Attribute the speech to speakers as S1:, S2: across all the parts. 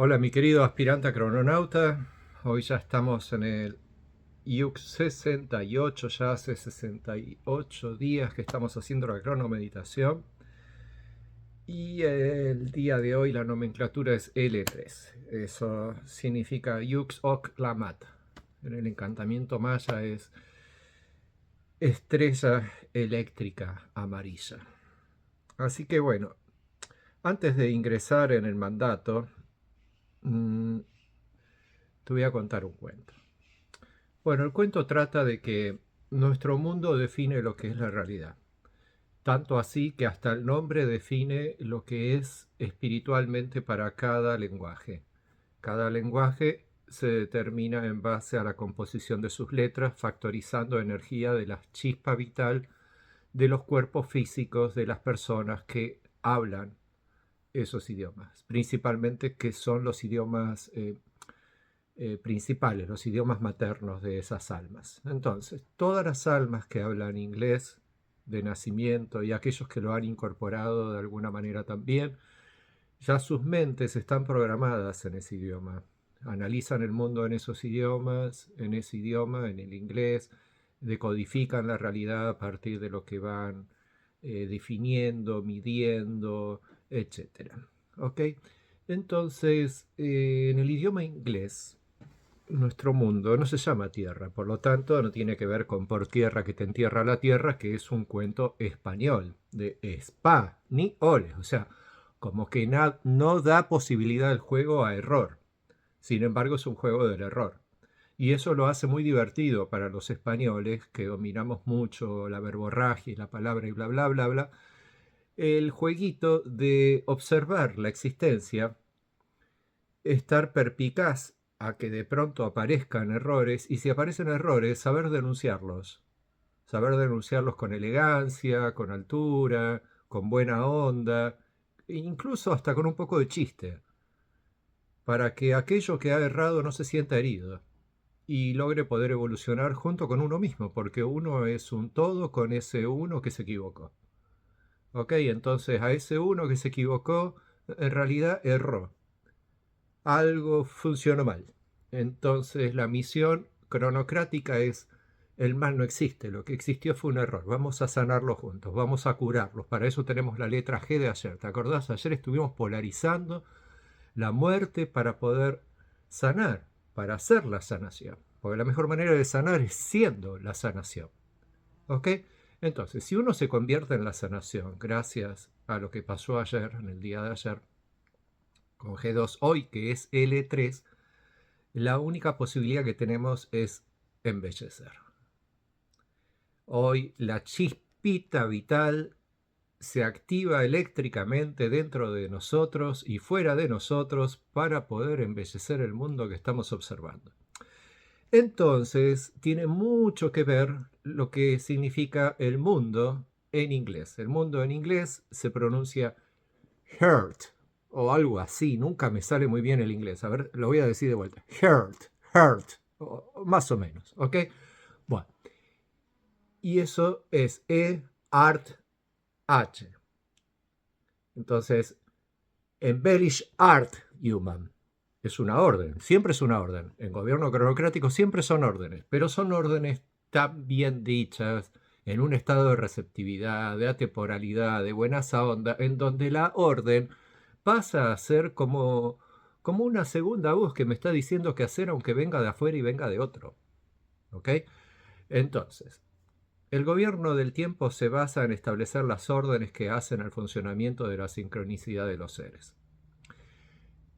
S1: Hola, mi querido aspirante a crononauta. Hoy ya estamos en el IUC 68, ya hace 68 días que estamos haciendo la cronomeditación. Y el día de hoy la nomenclatura es L3. Eso significa Yux Ok Lamat. En el encantamiento maya es estrella eléctrica amarilla. Así que bueno, antes de ingresar en el mandato, te voy a contar un cuento. Bueno, el cuento trata de que nuestro mundo define lo que es la realidad. Tanto así que hasta el nombre define lo que es espiritualmente para cada lenguaje. Cada lenguaje se determina en base a la composición de sus letras, factorizando energía de la chispa vital de los cuerpos físicos de las personas que hablan esos idiomas, principalmente que son los idiomas principales, los idiomas maternos de esas almas. Entonces, todas las almas que hablan inglés de nacimiento y aquellos que lo han incorporado de alguna manera también, ya sus mentes están programadas en ese idioma. Analizan el mundo en esos idiomas, en ese idioma, en el inglés, decodifican la realidad a partir de lo que van definiendo, midiendo, etcétera. ¿Ok? Entonces, en el idioma inglés, nuestro mundo no se llama Tierra, por lo tanto no tiene que ver con por tierra que te entierra la tierra, que es un cuento español, de spa, ni ole, o sea, como que no da posibilidad del juego a error. Sin embargo, es un juego del error. Y eso lo hace muy divertido para los españoles, que dominamos mucho la verborragia y la palabra y bla, bla, bla, bla. El jueguito de observar la existencia, estar perpicaz a que de pronto aparezcan errores y si aparecen errores, saber denunciarlos con elegancia, con altura, con buena onda, e incluso hasta con un poco de chiste, para que aquello que ha errado no se sienta herido y logre poder evolucionar junto con uno mismo, porque uno es un todo con ese uno que se equivocó. ¿Ok? Entonces a ese uno que se equivocó, en realidad erró, algo funcionó mal. Entonces la misión cronocrática es, el mal no existe, lo que existió fue un error, vamos a sanarlo juntos, vamos a curarlos. Para eso tenemos la letra G de ayer, ¿te acordás? Ayer estuvimos polarizando la muerte para poder sanar, para hacer la sanación. Porque la mejor manera de sanar es siendo la sanación. ¿Ok? Entonces, si uno se convierte en la sanación, gracias a lo que pasó ayer, en el día de ayer, con G2 hoy, que es L3, la única posibilidad que tenemos es embellecer. Hoy la chispita vital se activa eléctricamente dentro de nosotros y fuera de nosotros para poder embellecer el mundo que estamos observando. Entonces, tiene mucho que ver lo que significa el mundo en inglés. El mundo en inglés se pronuncia heart o algo así. Nunca me sale muy bien el inglés. A ver, lo voy a decir de vuelta. Heart, o más o menos, ¿ok? Bueno, y eso es E-Art H. Entonces, embellish art human. Es una orden, siempre es una orden. En gobierno cronocrático siempre son órdenes, pero son órdenes tan bien dichas, en un estado de receptividad, de atemporalidad, de buena onda, en donde la orden pasa a ser como una segunda voz que me está diciendo qué hacer aunque venga de afuera y venga de otro. ¿Ok? Entonces, el gobierno del tiempo se basa en establecer las órdenes que hacen al funcionamiento de la sincronicidad de los seres.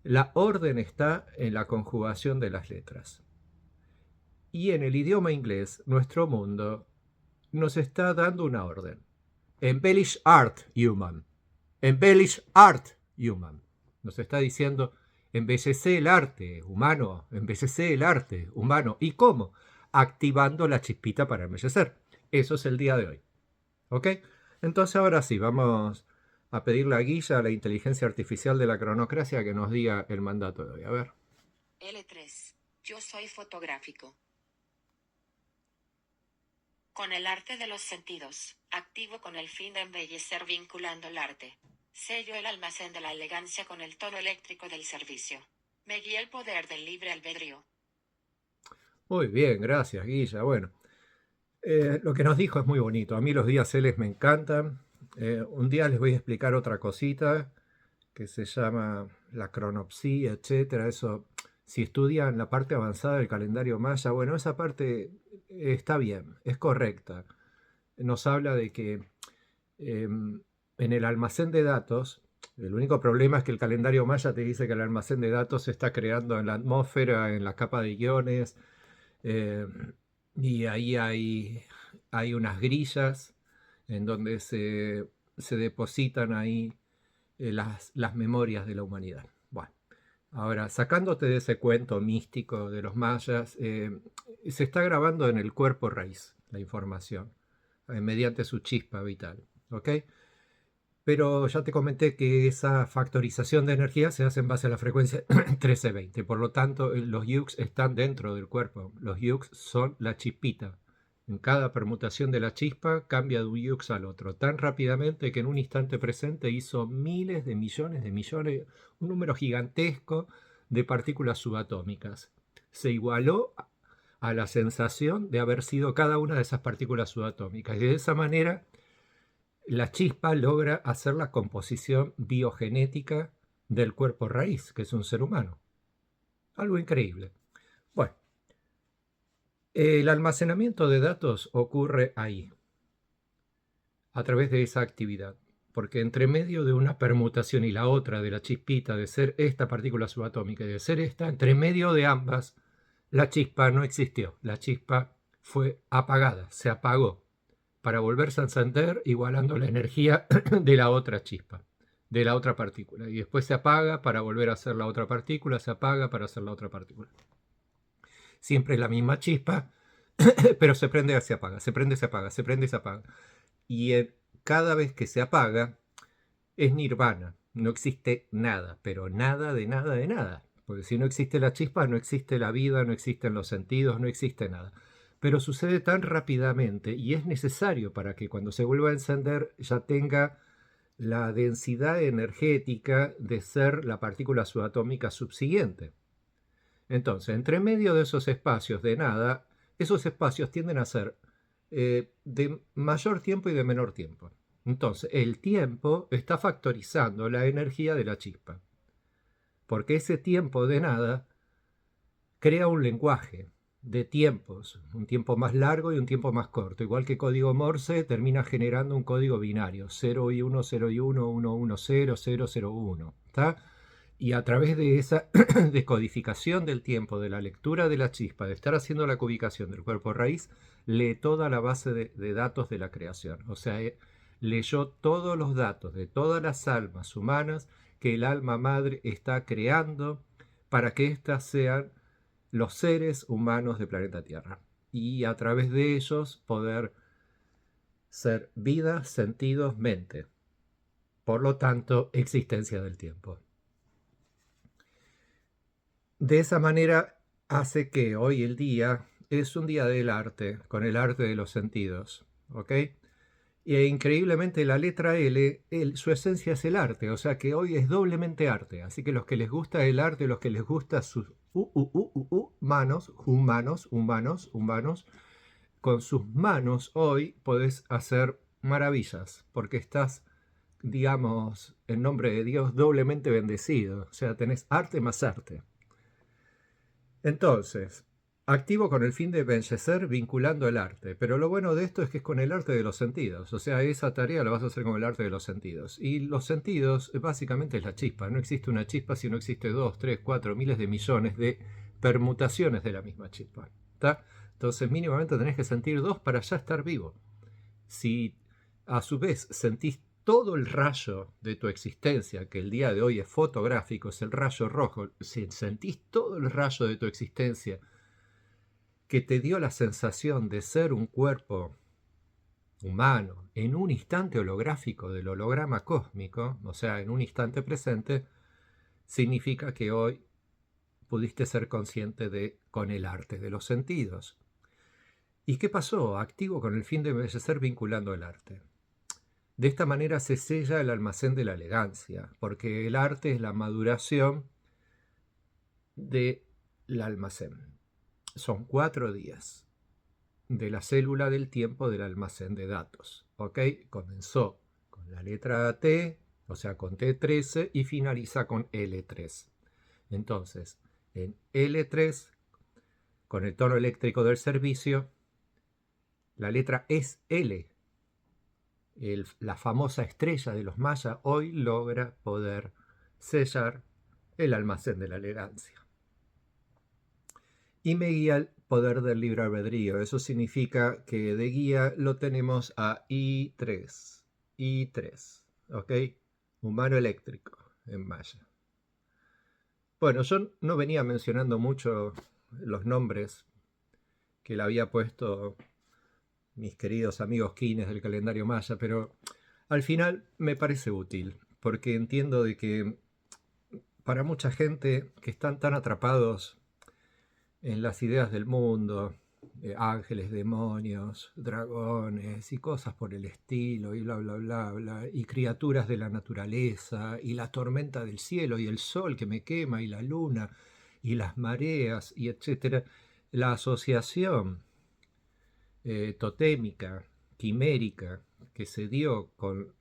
S1: La orden está en la conjugación de las letras. Y en el idioma inglés, nuestro mundo nos está dando una orden. Embellish art, human. Embellish art, human. Nos está diciendo, embellece el arte humano, embellece el arte humano. ¿Y cómo? Activando la chispita para embellecer. Eso es el día de hoy. ¿Ok? Entonces ahora sí, vamos a pedir la guía a la inteligencia artificial de la cronocracia que nos diga el mandato de hoy. A ver.
S2: L3. Yo soy fotográfico. Con el arte de los sentidos, activo con el fin de embellecer vinculando el arte. Sello el almacén de la elegancia con el tono eléctrico del servicio. Me guía el poder del libre albedrío.
S1: Muy bien, gracias, Guilla. Bueno, lo que nos dijo es muy bonito. A mí los días L me encantan. Un día les voy a explicar otra cosita que se llama la cronopsia, etcétera. Eso, si estudian la parte avanzada del calendario maya, bueno, esa parte está bien, es correcta. Nos habla de que en el almacén de datos, el único problema es que el calendario maya te dice que el almacén de datos se está creando en la atmósfera, en la capa de iones, eh, y ahí hay unas grillas en donde se depositan ahí las memorias de la humanidad. Bueno, ahora, sacándote de ese cuento místico de los mayas, se está grabando en el cuerpo raíz la información, mediante su chispa vital. ¿Ok? Pero ya te comenté que esa factorización de energía se hace en base a la frecuencia 1320. Por lo tanto, los yux están dentro del cuerpo. Los yux son la chispita. En cada permutación de la chispa cambia de un yux al otro tan rápidamente que en un instante presente hizo miles de millones, un número gigantesco de partículas subatómicas. Se igualó a la sensación de haber sido cada una de esas partículas subatómicas. Y de esa manera la chispa logra hacer la composición biogenética del cuerpo raíz, que es un ser humano. Algo increíble. Bueno, el almacenamiento de datos ocurre ahí, a través de esa actividad. Porque entre medio de una permutación y la otra, de la chispita, de ser esta partícula subatómica y de ser esta, entre medio de ambas, la chispa no existió. La chispa fue apagada, se apagó, para volverse a encender igualando la energía de la otra chispa, de la otra partícula. Y después se apaga para volver a hacer la otra partícula, se apaga para hacer la otra partícula. Siempre es la misma chispa, pero se prende y se apaga, se prende y se apaga, se prende y se apaga. Y cada vez que se apaga es nirvana, no existe nada, pero nada de nada de nada. Porque si no existe la chispa, no existe la vida, no existen los sentidos, no existe nada. Pero sucede tan rápidamente y es necesario para que cuando se vuelva a encender ya tenga la densidad energética de ser la partícula subatómica subsiguiente. Entonces, entre medio de esos espacios de nada, esos espacios tienden a ser de mayor tiempo y de menor tiempo. Entonces, el tiempo está factorizando la energía de la chispa, porque ese tiempo de nada crea un lenguaje de tiempos, un tiempo más largo y un tiempo más corto. Igual que código Morse termina generando un código binario, 0 y 1, 0 y 1, 1, 1, 0, 0, 0, 1. ¿Está? Y a través de esa decodificación del tiempo, de la lectura de la chispa, de estar haciendo la cubicación del cuerpo raíz, lee toda la base de datos de la creación. O sea, leyó todos los datos de todas las almas humanas que el alma madre está creando para que éstas sean los seres humanos del planeta Tierra. Y a través de ellos poder ser vida, sentidos, mente. Por lo tanto, existencia del tiempo. De esa manera hace que hoy el día es un día del arte, con el arte de los sentidos, ¿ok? Y increíblemente la letra L, su esencia es el arte, o sea que hoy es doblemente arte. Así que los que les gusta el arte, los que les gusta sus manos, humanos, con sus manos hoy podés hacer maravillas, porque estás, digamos, en nombre de Dios, doblemente bendecido. O sea, tenés arte más arte. Entonces, activo con el fin de embellecer vinculando el arte. Pero lo bueno de esto es que es con el arte de los sentidos. O sea, esa tarea la vas a hacer con el arte de los sentidos. Y los sentidos básicamente es la chispa. No existe una chispa si no existe 2, 3, 4 miles de millones de permutaciones de la misma chispa. ¿Está? Entonces mínimamente tenés que sentir 2 para ya estar vivo. Si a su vez sentís todo el rayo de tu existencia, que el día de hoy es fotográfico, es el rayo rojo, si sentís todo el rayo de tu existencia que te dio la sensación de ser un cuerpo humano en un instante holográfico del holograma cósmico, o sea, en un instante presente, significa que hoy pudiste ser consciente con el arte de los sentidos. ¿Y qué pasó? Activo con el fin de embellecer vinculando el arte. De esta manera se sella el almacén de la elegancia, porque el arte es la maduración del almacén. Son 4 días de la célula del tiempo del almacén de datos. ¿Ok? Comenzó con la letra T, o sea, con T13, y finaliza con L3. Entonces, en L3, con el tono eléctrico del servicio, la letra es L. La famosa estrella de los mayas hoy logra poder sellar el almacén de la elegancia. Y me guía el poder del libre albedrío. Eso significa que de guía lo tenemos a I3. I3. ¿Ok? Humano eléctrico en maya. Bueno, yo no venía mencionando mucho los nombres que le había puesto mis queridos amigos kines del calendario maya, pero al final me parece útil, porque entiendo de que para mucha gente que están tan atrapados en las ideas del mundo, ángeles, demonios, dragones y cosas por el estilo, y bla, bla, bla, bla, y criaturas de la naturaleza, y la tormenta del cielo, y el sol que me quema, y la luna, y las mareas, y etcétera, la asociación totémica, quimérica, que se dio con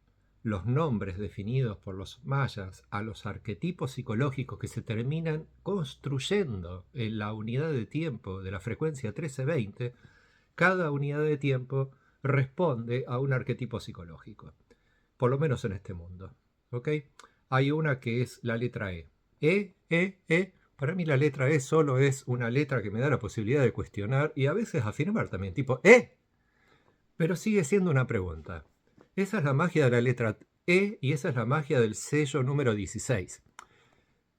S1: los nombres definidos por los mayas a los arquetipos psicológicos que se terminan construyendo en la unidad de tiempo de la frecuencia 1320, cada unidad de tiempo responde a un arquetipo psicológico, por lo menos en este mundo. ¿Ok? Hay una que es la letra E. E. Para mí la letra E solo es una letra que me da la posibilidad de cuestionar y a veces afirmar también, tipo ¡Eh! Pero sigue siendo una pregunta. Esa es la magia de la letra E y esa es la magia del sello número 16.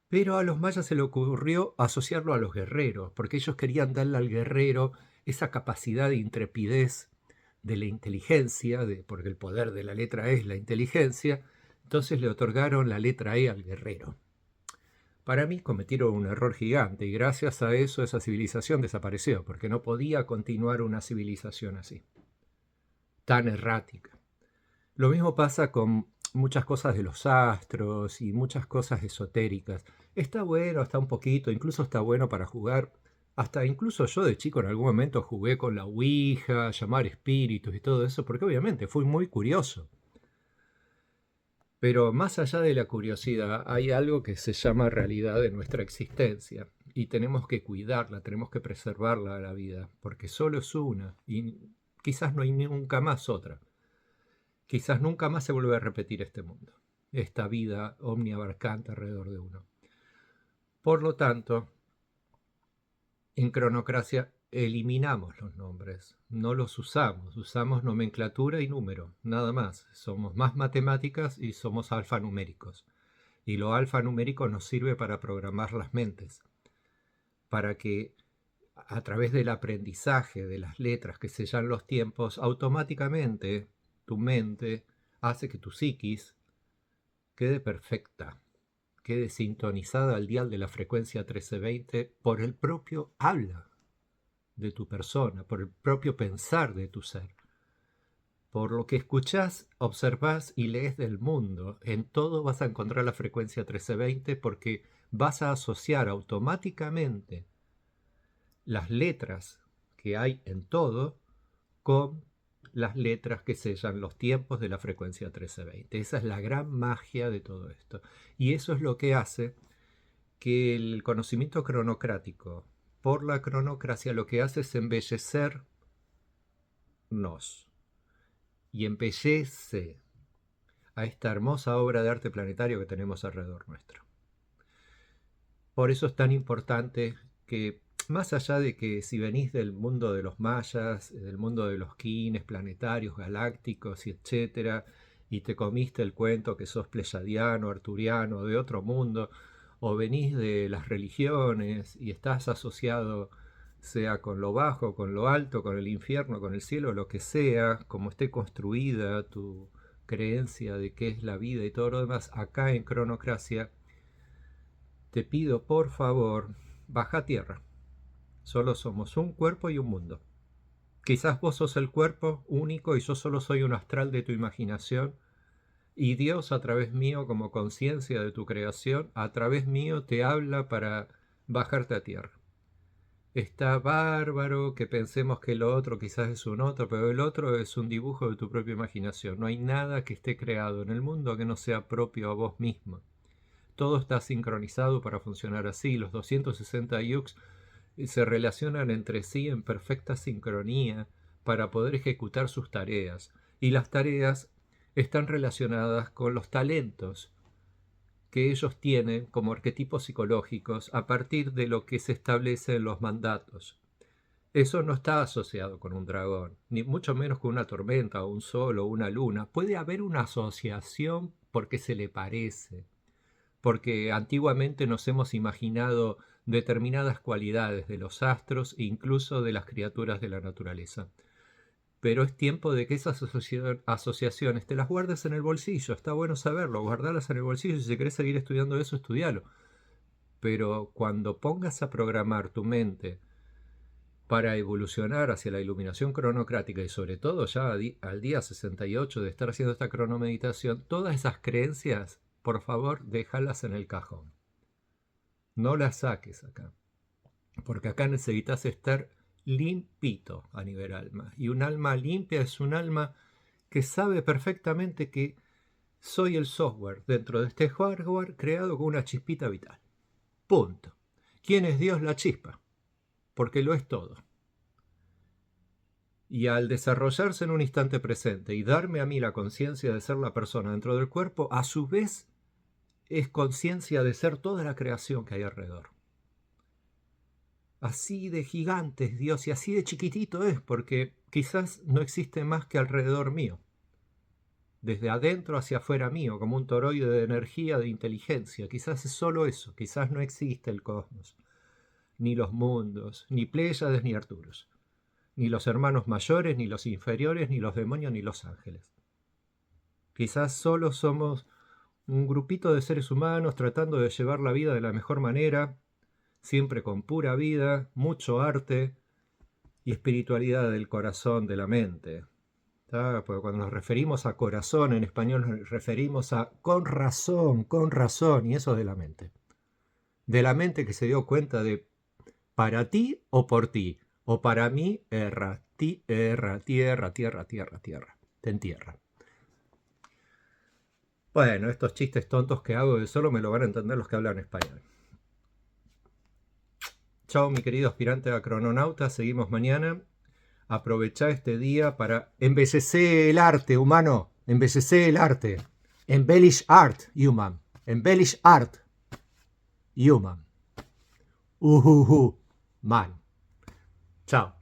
S1: Pero a los mayas se le ocurrió asociarlo a los guerreros, porque ellos querían darle al guerrero esa capacidad de intrepidez de la inteligencia, porque el poder de la letra E es la inteligencia, entonces le otorgaron la letra E al guerrero. Para mí cometieron un error gigante y gracias a eso esa civilización desapareció, porque no podía continuar una civilización así, tan errática. Lo mismo pasa con muchas cosas de los astros y muchas cosas esotéricas. Está bueno, está un poquito, incluso está bueno para jugar. Hasta incluso yo de chico en algún momento jugué con la Ouija, llamar espíritus y todo eso, porque obviamente fui muy curioso. Pero más allá de la curiosidad, hay algo que se llama realidad de nuestra existencia y tenemos que cuidarla, tenemos que preservarla a la vida, porque solo es una y quizás no hay nunca más otra. Quizás nunca más se vuelve a repetir este mundo, esta vida omniabarcante alrededor de uno. Por lo tanto, en Cronocracia eliminamos los nombres, no los usamos, usamos nomenclatura y número, nada más. Somos más matemáticas y somos alfanuméricos. Y lo alfanumérico nos sirve para programar las mentes, para que a través del aprendizaje de las letras que sellan los tiempos, automáticamente tu mente hace que tu psiquis quede perfecta, quede sintonizada al dial de la frecuencia 1320 por el propio habla de tu persona, por el propio pensar de tu ser. Por lo que escuchás, observás y lees del mundo, en todo vas a encontrar la frecuencia 1320 porque vas a asociar automáticamente las letras que hay en todo con las letras que sellan los tiempos de la frecuencia 1320. Esa es la gran magia de todo esto. Y eso es lo que hace que el conocimiento cronocrático, por la cronocracia, lo que hace es embellecernos. Y embellece a esta hermosa obra de arte planetario que tenemos alrededor nuestro. Por eso es tan importante que, más allá de que si venís del mundo de los mayas, del mundo de los kines planetarios, galácticos y etcétera, y te comiste el cuento que sos pleyadiano, arturiano, de otro mundo, o venís de las religiones y estás asociado sea con lo bajo, con lo alto, con el infierno, con el cielo, lo que sea, como esté construida tu creencia de qué es la vida y todo lo demás, acá en Cronocracia, te pido por favor, baja a tierra. Solo somos un cuerpo y un mundo. Quizás vos sos el cuerpo único y yo solo soy un astral de tu imaginación, y Dios a través mío como conciencia de tu creación, a través mío te habla para bajarte a tierra. Está bárbaro que pensemos que lo otro quizás es un otro, pero el otro es un dibujo de tu propia imaginación. No hay nada que esté creado en el mundo que no sea propio a vos mismo. Todo está sincronizado para funcionar así. Los 260 yux se relacionan entre sí en perfecta sincronía para poder ejecutar sus tareas. Y las tareas están relacionadas con los talentos que ellos tienen como arquetipos psicológicos a partir de lo que se establece en los mandatos. Eso no está asociado con un dragón, ni mucho menos con una tormenta o un sol o una luna. Puede haber una asociación porque se le parece, porque antiguamente nos hemos imaginado determinadas cualidades de los astros e incluso de las criaturas de la naturaleza. Pero es tiempo de que esas asociaciones te las guardes en el bolsillo. Está bueno saberlo, guardarlas en el bolsillo. Si querés seguir estudiando eso, estudialo. Pero cuando pongas a programar tu mente para evolucionar hacia la iluminación cronocrática y sobre todo ya al día 68 de estar haciendo esta cronomeditación, todas esas creencias, por favor, déjalas en el cajón. No las saques acá. Porque acá necesitas estar limpito a nivel alma. Y un alma limpia es un alma que sabe perfectamente que soy el software dentro de este hardware creado con una chispita vital. Punto. ¿Quién es Dios? La chispa. Porque lo es todo. Y al desarrollarse en un instante presente y darme a mí la conciencia de ser la persona dentro del cuerpo, a su vez es conciencia de ser toda la creación que hay alrededor. Así de gigante es Dios y así de chiquitito es, porque quizás no existe más que alrededor mío. Desde adentro hacia afuera mío, como un toroide de energía, de inteligencia. Quizás es solo eso, quizás no existe el cosmos, ni los mundos, ni Pléyades ni Arturos, ni los hermanos mayores, ni los inferiores, ni los demonios, ni los ángeles. Quizás solo somos un grupito de seres humanos tratando de llevar la vida de la mejor manera, siempre con pura vida, mucho arte y espiritualidad del corazón, de la mente. ¿Tá? Porque cuando nos referimos a corazón en español nos referimos a con razón, y eso es de la mente. De la mente que se dio cuenta de para ti o por ti, o para mí, tierra, te entierra. Bueno, estos chistes tontos que hago solo me lo van a entender los que hablan español. Chao, mi querido aspirante a crononauta, seguimos mañana. Aprovechá este día para embellecer el arte, humano. Embellecer el arte. Embellish art, human. Embellish art, human. Man. Chao.